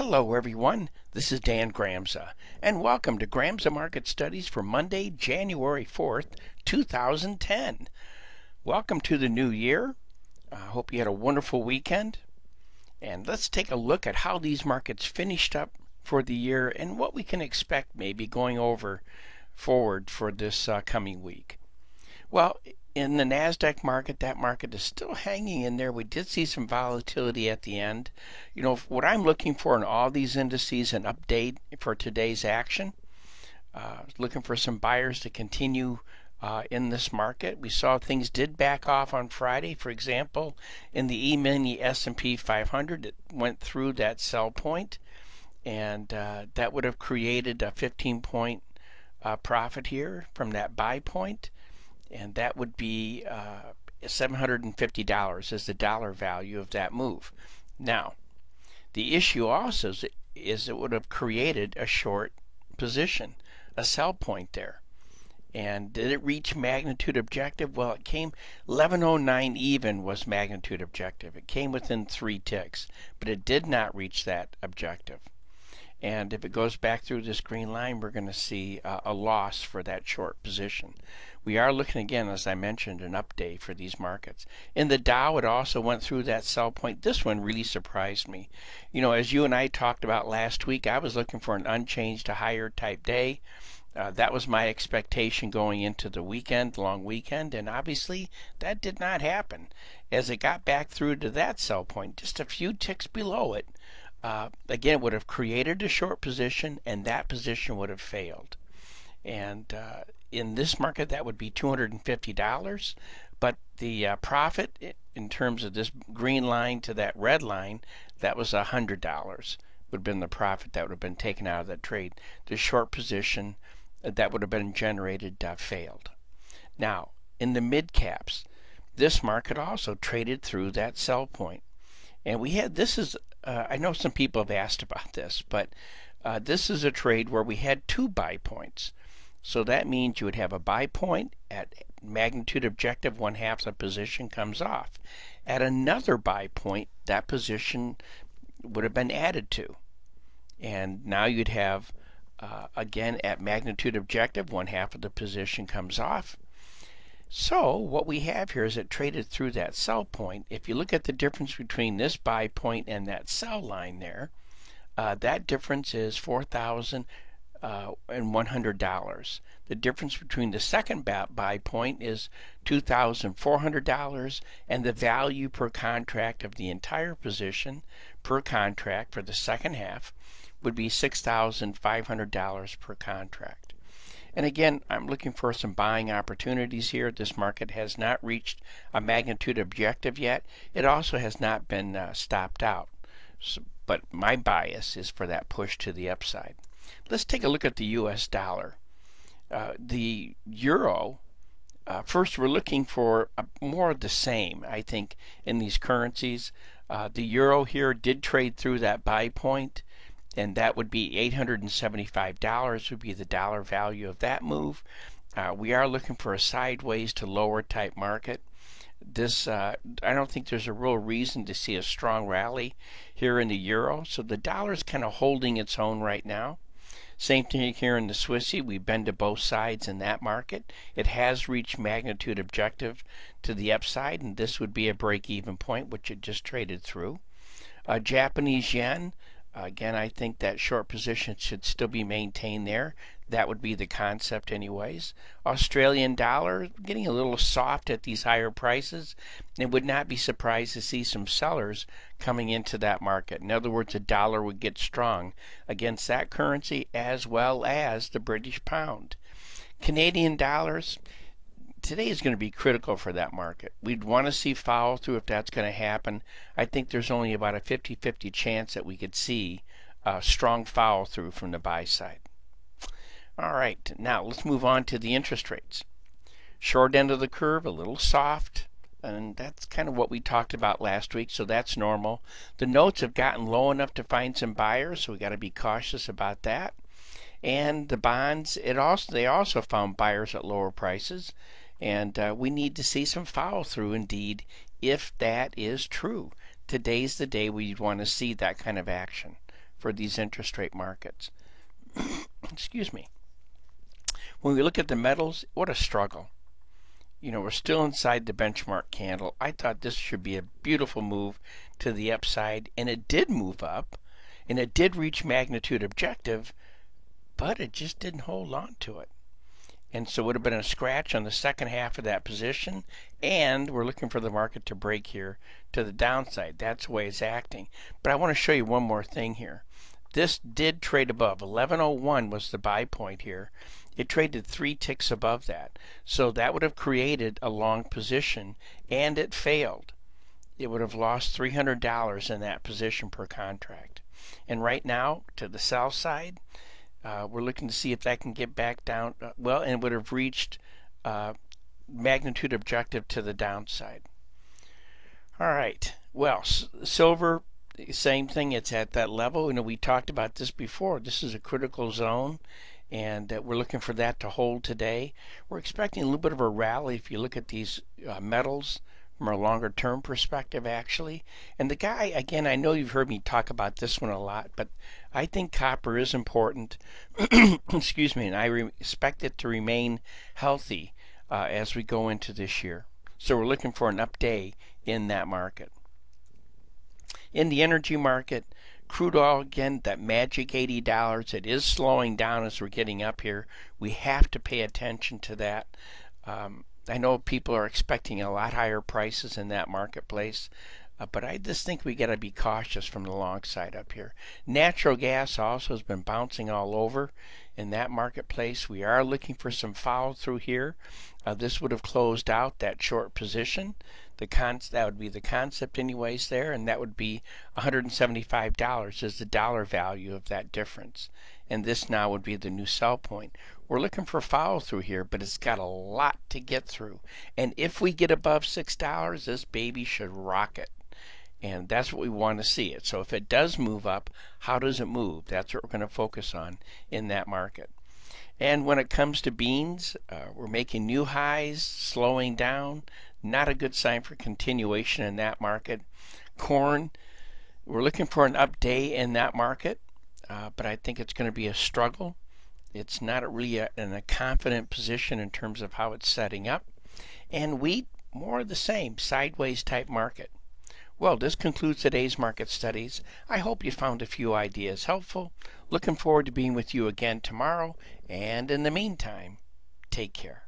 Hello everyone, this is Dan Gramza, and welcome to Gramza Market Studies for Monday, January 4th, 2010. Welcome to the new year. I hope you had a wonderful weekend. And let's take a look at how these markets finished up for the year and what we can expect maybe going forward for this coming week. Well, in the NASDAQ market, that market is still hanging in there. We did see some volatility at the end. You know, what I'm looking for in all these indices, an update for today's action. Looking for some buyers to continue in this market. We saw things did back off on Friday. For example, in the E-mini S&P 500, it went through that sell point, and that would have created a 15-point profit here from that buy point. And that would be $750 is the dollar value of that move. Now, the issue also is it would have created a short position, a sell point there. And did it reach magnitude objective? Well, it came 1109 even was magnitude objective. It came within 3 ticks, but it did not reach that objective. And if it goes back through this green line, we're going to see a loss for that short position. We are looking again, as I mentioned, an update for these markets. In the Dow, it also went through that sell point. This one really surprised me. You know, as you and I talked about last week, I was looking for an unchanged to higher type day. That was my expectation going into the weekend, long weekend, and obviously that did not happen. As it got back through to that sell point, just a few ticks below it, again, it would have created a short position, and that position would have failed. And in this market, that would be $250. But the profit in terms of this green line to that red line, that was $100. Would have been the profit that would have been taken out of that trade. The short position that would have been generated failed. Now, in the mid caps, this market also traded through that sell point. And we had, this is, I know some people have asked about this, but this is a trade where we had 2 buy points. So that means you would have a buy point at magnitude objective, 1/2 the position comes off. At another buy point, that position would have been added to. And now you'd have, again, at magnitude objective, 1/2 of the position comes off. So what we have here is it traded through that sell point. If you look at the difference between this buy point and that sell line there, that difference is $4,100. The difference between the second buy point is $2,400, and the value per contract of the entire position per contract for the second half would be $6,500 per contract. And again, I'm looking for some buying opportunities here. This market has not reached a magnitude objective yet. It also has not been stopped out. But my bias is for that push to the upside. Let's take a look at the US dollar. The euro, first we're looking for more of the same, I think, in these currencies. The euro here did trade through that buy point, and that would be $875 would be the dollar value of that move. We are looking for a sideways to lower type market. This I don't think there's a real reason to see a strong rally here in the euro, so the dollar is kind of holding its own right now. Same thing here in the Swissy. We bend to both sides in that market. It has reached magnitude objective to the upside, and this would be a break-even point, which it just traded through. Japanese yen. Again, I think that short position should still be maintained there. That would be the concept anyways. Australian dollar, getting a little soft at these higher prices, and would not be surprised to see some sellers coming into that market. In other words, the dollar would get strong against that currency as well as the British pound. Canadian dollars, today is going to be critical for that market. We'd want to see follow through if that's going to happen. I think there's only about a 50-50 chance that we could see a strong follow through from the buy side. All right, now let's move on to the interest rates. Short end of the curve, a little soft, and that's kind of what we talked about last week, so that's normal. The notes have gotten low enough to find some buyers, so we got to be cautious about that. And the bonds, they also found buyers at lower prices. And we need to see some follow through indeed if that is true. Today's the day we want to see that kind of action for these interest rate markets. Excuse me. When we look at the metals, what a struggle. We're still inside the benchmark candle. I thought this should be a beautiful move to the upside, and it did move up, and it did reach magnitude objective, but it just didn't hold on to it. And so it would have been a scratch on the second half of that position, and we're looking for the market to break here to the downside. That's the way it's acting. But I want to show you one more thing here. This did trade above. 1101 was the buy point here. It traded 3 ticks above that. So that would have created a long position, and it failed. It would have lost $300 in that position per contract. And right now, to the sell side, we're looking to see if that can get back down. And it would have reached magnitude objective to the downside. All right. Well, silver, same thing. It's at that level. We talked about this before. This is a critical zone, and we're looking for that to hold today. We're expecting a little bit of a rally if you look at these metals from a longer term perspective, actually. And the guy, again, I know you've heard me talk about this one a lot, but I think copper is important. Excuse me, and I expect it to remain healthy as we go into this year. So we're looking for an up day in that market. In the energy market, crude oil, again, that magic $80, it is slowing down as we're getting up here. We have to pay attention to that. I know people are expecting a lot higher prices in that marketplace, but I just think we got to be cautious from the long side up here. Natural gas also has been bouncing all over in that marketplace. We are looking for some follow through here. This would have closed out that short position. That would be the concept anyways there, and that would be $175 is the dollar value of that difference. And this now would be the new sell point. We're looking for follow through here, but it's got a lot to get through. And if we get above $6, this baby should rocket. And that's what we want to see it. So if it does move up, how does it move? That's what we're going to focus on in that market. And when it comes to beans, we're making new highs, slowing down. Not a good sign for continuation in that market. Corn, we're looking for an up day in that market, but I think it's going to be a struggle. It's not really in a confident position in terms of how it's setting up. And wheat, more of the same, sideways type market. Well, this concludes today's market studies. I hope you found a few ideas helpful. Looking forward to being with you again tomorrow. And in the meantime, take care.